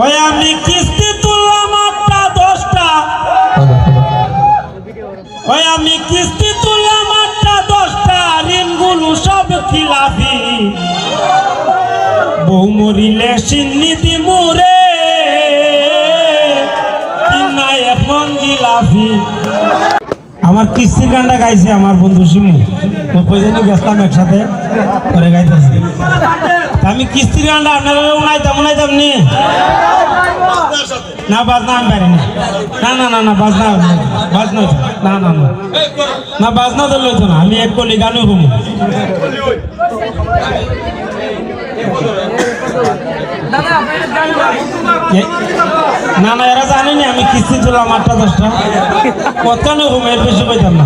ওই আমি কিস্তি তুললাম 8টা 10টা, ওই আমি কিস্তি তুললাম 8টা 10টা, ঋণগুলো সব খিলাফি, বউ মরিলে সিন্নিতি মুরে কিনায় মঞ্জিলাফি। আমার কিস্তির গানটা গাইছে আমার বন্ধু শিমু, পয়সানি গেছিলাম একসাথে করে গাইতেছি। আমি কিস্তির গানটা আপনারা উনাইতাম নি না, বাজনা আমি পারি না, বাজনা না বাজনা তো লইতো না, আমি এক কলি গানও ঘুমো না এরা জানেনি আমি কিস্তি তুলাম 8টা 10টা, কত না ঘুম এর বেশি পাইতাম না।